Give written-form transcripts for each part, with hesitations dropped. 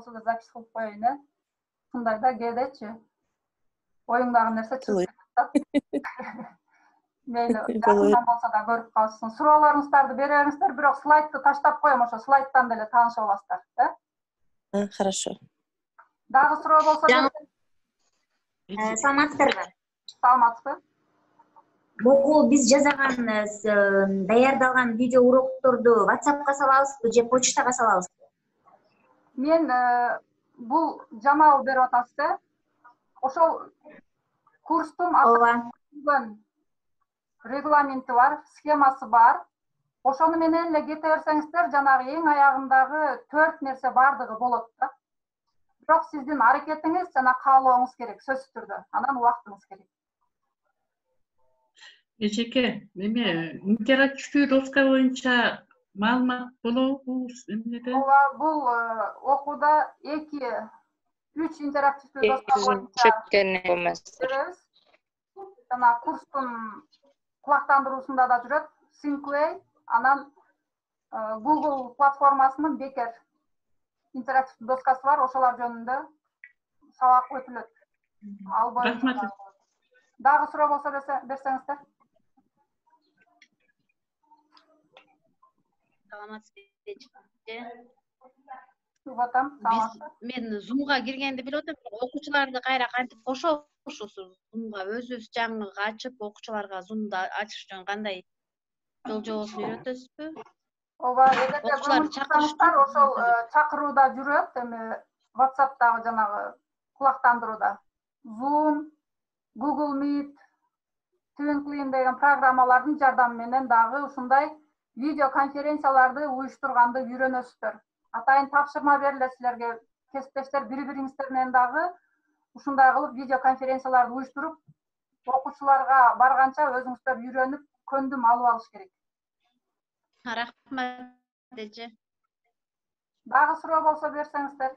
болсо да запись кылып коеюн, ушундай да кээдечи. Оюңдагы нерсе чыгып кетет да. Мейли, жакындан болсо да көрүп калышсын. Суроолоруңуздарды бере бериңиздер, бирок слайдты таштап коем, ошо слайдтан деле таанышып аласыздар, Хорошо. Дагы суроо болсо Саламатсыздарбы? Саламатсызбы? Бул биз жасаган, даярдалган видео урокторду WhatsApp'ка салабызбы же почтага салабызбы? Мен бул жамал берип атасыз, ошол курстун регламенти бар, схемасы бар. Ошону менен эле кете берсеңиздер, жанагы эң аягындагы 4 нерсе бардыгы болот да. Бирок сиздин аракетиңиз жана каалооңуз керек, сөзсүз түрдө. Анан убактыңыз керек. Эжеке, эме интерактивдүү доска боюнча маалымат болобу эмнеде? Ооба, бул окууда 2-3 интерактивдүү доска боюнча беребиз. Жана курстун кулактандыруусунда да жүрөт. Sync, анан Google платформасынын бекер интерактивдүү доскасы бар, ошолор жөнүндө сабак өтүлөт. Ал боюнча. Дагы суроо болсо берсеңиздер. Саламатсызбы. Мен Zoom'га киргенди билип атам, окуучуларды кайра кантип кошобуз Zoom'га өзүбүз жаңылык ачып, окуучуларга Zoom'да ачыш үчүн кандай жол жобосун үйрөтөсүзбү? Ооба, эгерде көңүл бурсаңыздар, ошол чакырууда жүрөт, эми WhatsApp'тагы жанагы кулактандырууда. Zoom, Google Meet, Twinkling деген программалардын жардамы менен дагы ушундай видео конференцияларды уюштурганды үйрөнөсүздөр. Атайын тапшырма берилет силерге, кесиптештер бири-бириңиздер менен дагы ушундай кылып видео конференцияларды уюштуруп, окуучуларга барганча өзүңүздөр үйрөнүп, көндүм алып алыш керек. Рахмат эже. Дагы суроо болсо берсеңиздер.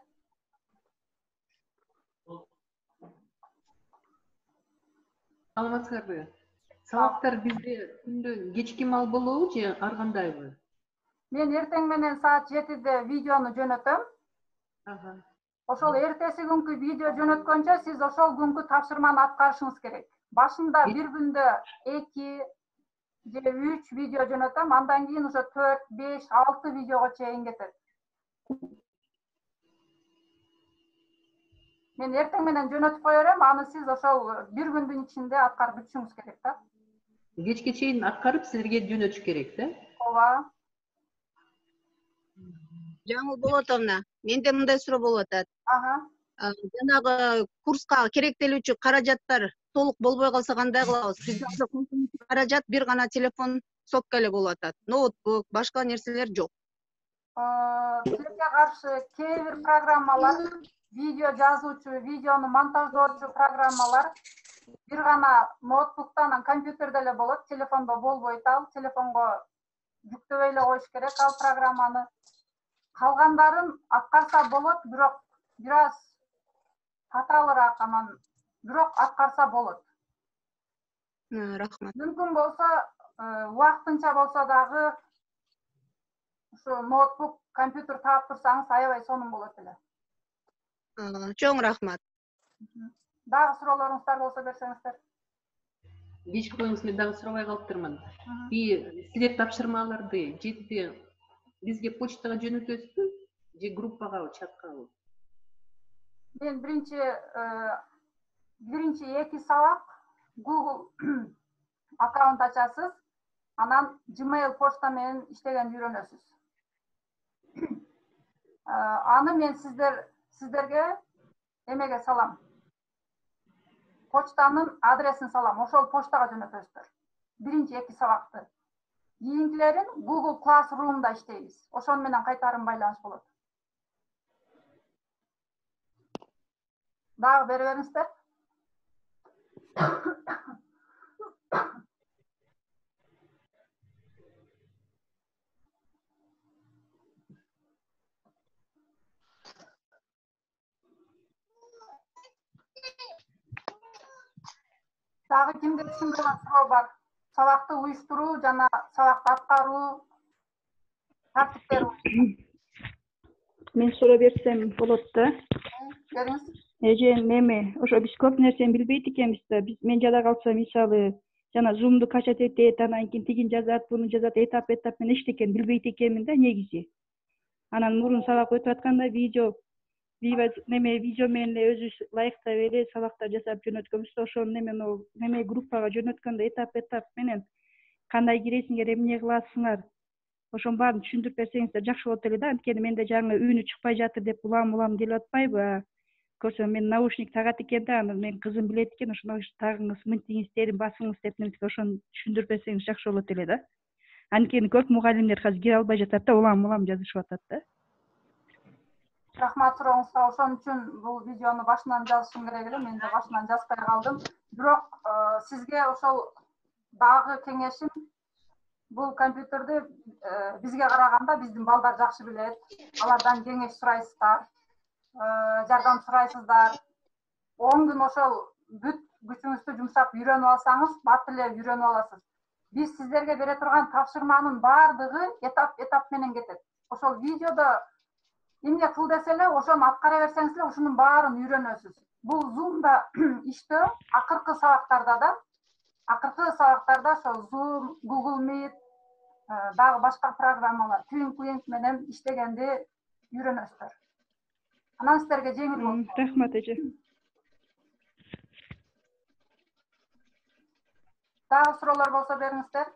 Саламатсыздарбы? Сабактар бизде күндө кечки маал болобу же ар кандайбы? Мен эртең менен саат 7-де видеону жөнөтөм. Ошол эртеси күнкү видео жөнөткөнчө сиз ошол күнкү тапшырманы аткарышыңыз керек. Башында бир күндө 2 же 3 видео жөнөтөм, андан кийин ошо 4, 5, 6 видеого чейин кетет. Мен эртең менен жөнөтүп кое берем, аны сиз ошол бир күндүн ичинде аткарып бүтүшүңүз керек да. Кечке чейин аткарып силерге жөнөтүш керек да? Ооба. Жаңыл Болотовна, менде мындай суроо болуп атат. Жанагы курска керектелүүчү каражаттар толук болбой калса кандай кылабыз? Бизде каражат бир гана телефон сотка эле болуп атат. Ноутбук, башка нерселер жок. Тилге каршы кээ бир программалар, видео жазуучу, видеону монтаждоочу программалар бир гана ноутбуктан, компьютерде эле болот, телефондо болбойт ал. Телефонго жүктөбөй эле коюш керек ал программаны. Калгандарын аткарса болот, бирок бир аз татаалыраак анан, бирок аткарса болот. Рахмат. Мүмкүн болсо, убактынча болсо дагы ушу ноутбук, компьютер таап турсаңыз, аябай сонун болот эле. Чоң рахмат. Дагы суроолоруңуздар болсо берсеңиздер. Кечки коюңуз, мен дагы сурабай калыптырмын. Силер тапшырмаларды 7-де бизге почтага жөнөтөсүзбү же группага, чаткабы? Мен биринчи 2 сабак Google аккаунт ачасыз, анан Gmail почта менен иштегенди үйрөнөсүз. Аны мен сиздерге эмеге салам. Почтанын адресин салам, ошол почтага жөнөтөсүздөр. Биринчи 2 сабакты. Кийинкилерин Google Classroom'да иштейбиз. Ошону менен кайтарым байланыш болот. Дагы бере бериңиздер. Дагы кимде түшүнбөгөн суроо бар? Сабакты уюштуруу жана сабакты аткаруу тартиптери. мен суроо берсем болот да. Бериңиз. Эме ошо биз көп нерсени билбейт экенбиз да. Мен жада калсам мисалы жана зумду качать этет, анан кийин тигин жазат, буну жазат, этап менен эчтеке экенин билбейт экенмин да негизи. Анан мурун сабак өтүп атканда видео менен эле өзүбүз лайктап эле сабактар жасап жөнөткөнбүз. Ошону группага жөнөткөндө этап менен кандай киресиңер, эмне кыласыңар, ошонун баарын түшүндүрүп берсеңиздер жакшы болот эле да. Анткени менде жаңы үнү чыкпай жатыр деп улам келип атпайбы? Көрсөм мен наушник тагат экен да, анан менин кызым билет экен, ошону тагыңыз, мынтиңиз, терин басыңыз деп ошону түшүндүрүп берсеңиз жакшы болот эле да. Анткени көп мугалимдер азыр кире албай жатат да, улам жазышып атат да. Рахмат сурооңузга. Ошон үчүн бул видеону башынан жазышым керек эле. Мен да башынан жазбай калдым. Бирок сизге ошол дагы кеңешим, бул компьютерди бизге караганда биздин балдар жакшы билет. Алардан кеңеш сурайсыздар, жардам сурайсыздар. 10 күн ошол бүт күчүңүздү жумшап үйрөнүп алсаңыз, бат эле үйрөнүп аласыз. Биз сиздерге бере турган тапшырманын баардыгы этап менен кетет. Ошол видеодо эмне кыл десе эле, ошону аткара берсеңиз эле ушунун баарын үйрөнөсүз. Бул Zoom'да иштөө акыркы сабактарда ошол Zoom, Google Meet, дагы башка программалар, Twink менен иштегенди үйрөнөсүздөр. Анан сиздерге жеңил болот. Рахмат эже. Дагы суроолор болсо бериңиздер.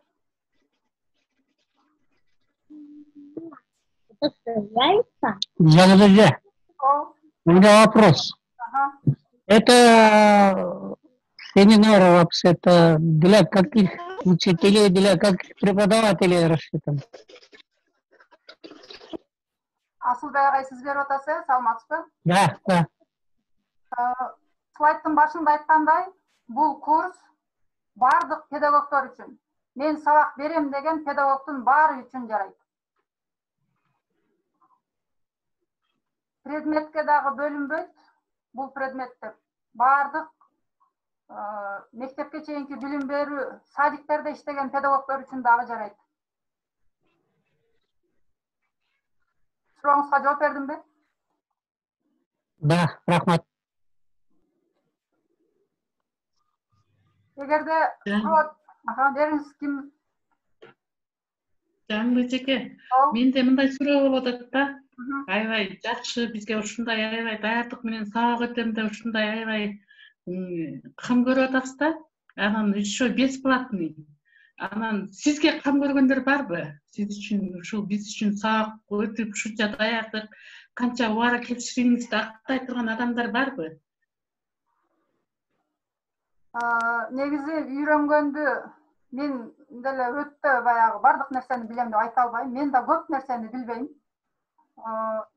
Жаназа, у меня вопрос. Это семинар вообще, это для каких учителей, для каких преподавателей рассчитан? Асылбай агай, сиз берип атасыз, саламатсызбы? Да. Слайдтын башында айткандай, бул курс бардык педагогдор үчүн. Мен сабак берем деген педагогдун баары үчүн жарайт. Предметке дагы бөлүнбөйт. Бул предметтер бардык мектепке чейинки билим берүү, садиктерде иштеген педагогдор үчүн дагы жарайт. Сурооңузга жооп бердимби? Да, рахмат. Эгерде бериңиз, ким? Жаңы эжеке, менде мындай суроо болуп атат да. Аябай жакшы, бизге ушундай аябай даярдык менен сабак өтөм деп ушундай аябай кам көрүп атасыз да. Анан еще бесплатный. Анан сизге кам көргөндөр барбы? Сиз үчүн ушул биз үчүн сабак өтүп ушунча даярдык, канча убара кепчилигиңизди актай турган адамдар барбы? Негизи үйрөнгөндү мен деле өтө баягы бардык нерсени билем деп айта албайм. Мен да көп нерсени билбейм.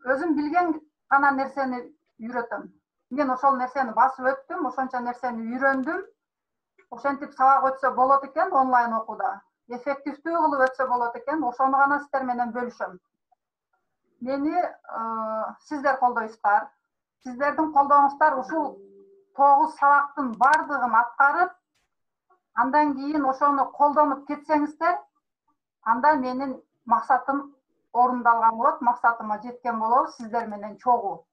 Өзүм билген гана нерсени үйрөтөм. Мен ошол нерсени басып өттүм, ошончо нерсени үйрөндүм. Ошентип сабак өтсө болот экен онлайн окууда. Эффективдүү кылып өтсө болот экен, ошону гана сиздер менен бөлүшөм. Мени сиздер колдойсуздар. Сиздердин колдооңуздар ушул 9 сабактын бардыгын аткарып, андан кийин ошону колдонуп кетсеңиздер, анда менин максатым орундалган болот, максатыма жеткен болобуз сиздер менен чогуу.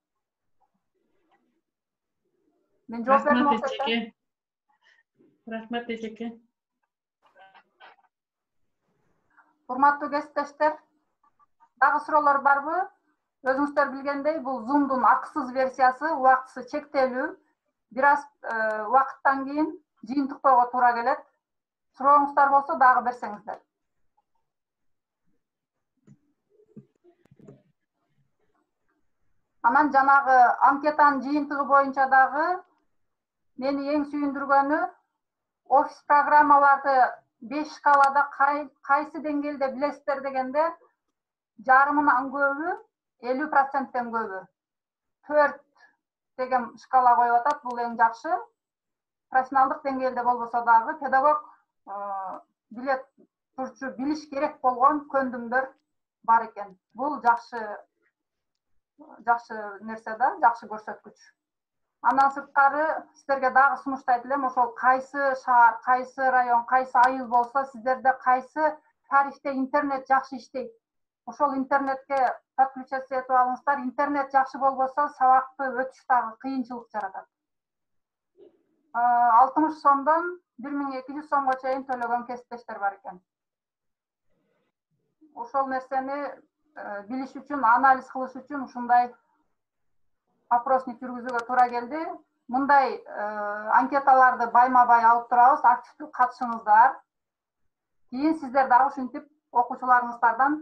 Мен жооп бердим окшойт. Рахмат эжеке. Урматтуу кесиптештер, дагы суроолор барбы? Өзүңүздөр билгендей, бул Zoom'дун акысыз версиясы, убактысы чектелүү. Бир аз убакыттан кийин жыйынтыктоого туура келет. Сурооңуздар болсо дагы берсеңиздер. Анан жанагы анкетанын жыйынтыгы боюнча дагы мени эң сүйүндүргөнү офис программаларды 5 шкалада кайсы деңгээлде билесиздер дегенде, жарымынан көбү, 50%тен көбү 4 деген шкала коюп атат. Бул эң жакшы. Профессионалдык деңгээлде болбосо дагы педагог билет турчу, билиш керек болгон көндүмдөр бар экен. Бул жакшы нерсе да, жакшы көрсөткүч. Андан сырткары сиздерге дагы сунуштайт элем, ошол кайсы шаар, кайсы район, кайсы айыл болсо, сиздерде кайсы тарихте интернет жакшы иштейт. ошол интернетке подключаться этип алыңыздар. Интернет жакшы болбосо сабакты өтүш дагы кыйынчылык жаратат. 60 сомдон 1200 сомго чейин төлөгөн кесиптештер бар экен. Ошол нерсени билиш үчүн, анализ кылыш үчүн ушундай опросник жүргүзүүгө туура келди. Мындай анкеталарды байма-бай алып турабыз, активдүү катышыңыздар. Кийин сиздер дагы ушинтип окуучуларыңыздардан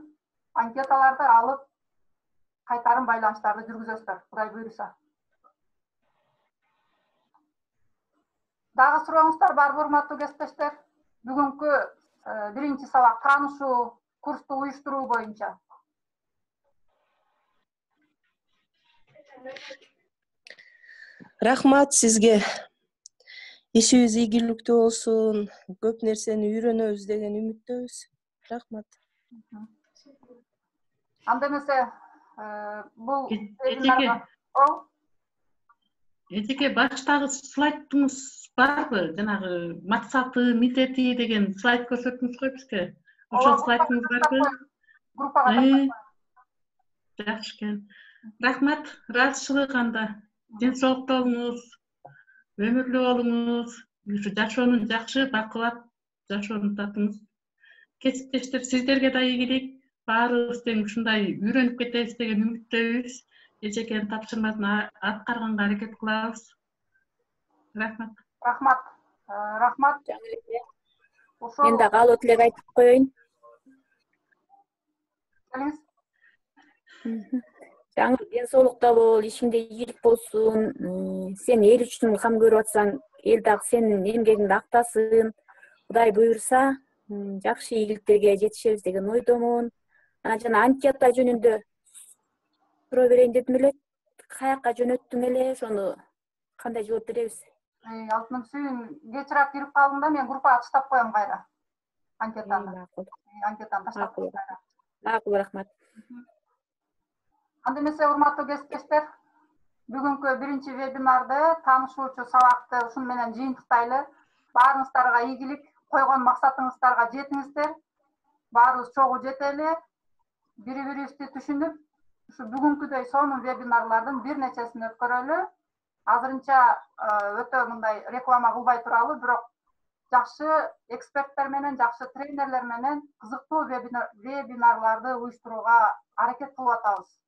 анкеталарды алып кайтарым байланыштарды жүргүзөсүздөр, Кудай буйруса. Дагы сурооңуздар барбы, урматтуу кесиптештер? Бүгүнкү биринчи сабак таанышуу курсту уюштуруу боюнча. Рахмат сизге. Ишибиз ийгиликтүү болсун, көп нерсени үйрөнөбүз деген үмүттөбүз. Рахмат. Анда эмесе бул Эжеке баштагы слайдыңыз барбы? Жанагы максаты, милдети деген слайд көрсөттүңүз го бизге. Ошол слайдыңыз барбы? Группага жакшы экен. Рахмат, ыраазычылык анда. Ден соолукта болуңуз, өмүрлүү болуңуз, жашоону жакшы бакылап, жашоону татыңыз. Кесиптештер, сиздерге да ийгилик, баарыбыз тең ушундай үйрөнүп кетебиз деген үмүттөбүз. Эжекенин тапшырмасын аткарганга аракет кылабыз. Рахмат. Рахмат. Мен да каалоо тилек айтып коеюн. Жаңы ден соолукта бол, ишиңде ийгилик болсун. Сен эл үчүн кам көрүп атсаң, эл дагы сенин эмгегиңди актасын. Кудай буйруса, жакшы ийгиликтерге жетишебиз деген ойдомун. Жана анкета жөнүндө суроо берейин дедим эле. Каяка жөнөттүң эле, ошону кандай жооп беребиз? Алтыным сүйүн, кечирээк кирип калдым да, мен группага таштап коем кайра. Анкетаны таштап коем кайра. Макул, рахмат. Анда эмесе, урматтуу кесиптештер, бүгүнкү биринчи вебинарды, таанышуучу сабакты ушун менен жыйынтыктайлы. Баарыңыздарга ийгилик, койгон максатыңыздарга жетиңиздер. Баарыбыз чогуу жетели, бири-бирибизди түшүнүп, ушу бүгүнкүдөй сонун вебинарлардын бир нечесин өткөрөлү. Азырынча өтө мындай реклама кылбай туралы, бирок жакшы эксперттер менен, жакшы тренерлер менен кызыктуу вебинарларды уюштурууга аракет кылып атабыз.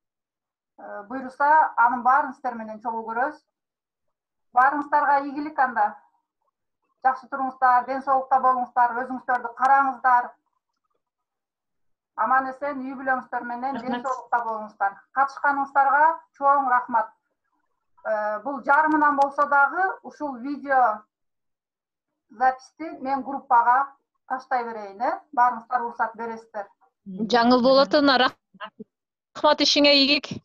Буйруса, анын баарын сиздер менен чогуу көрөбүз. Баарыңыздарга ийгилик анда. Жакшы туруңуздар, ден соолукта болуңуздар, өзүңүздөрдү караңыздар. Аман эсен үй бүлөңүздөр менен ден соолукта болуңуздар. Катышканыңыздарга чоң рахмат. Бул жарымынан болсо дагы ушул видео записти мен группага таштай берейин, баарыңыздар уруксат бересиздер. Жаңыл болотуна рахмат, ишиңе ийгилик.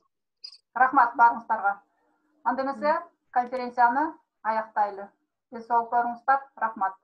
Рахмат баарыңыздарга. Анда эмесе конференцияны аяктайлы. Ден соолуктарыңыздар, рахмат.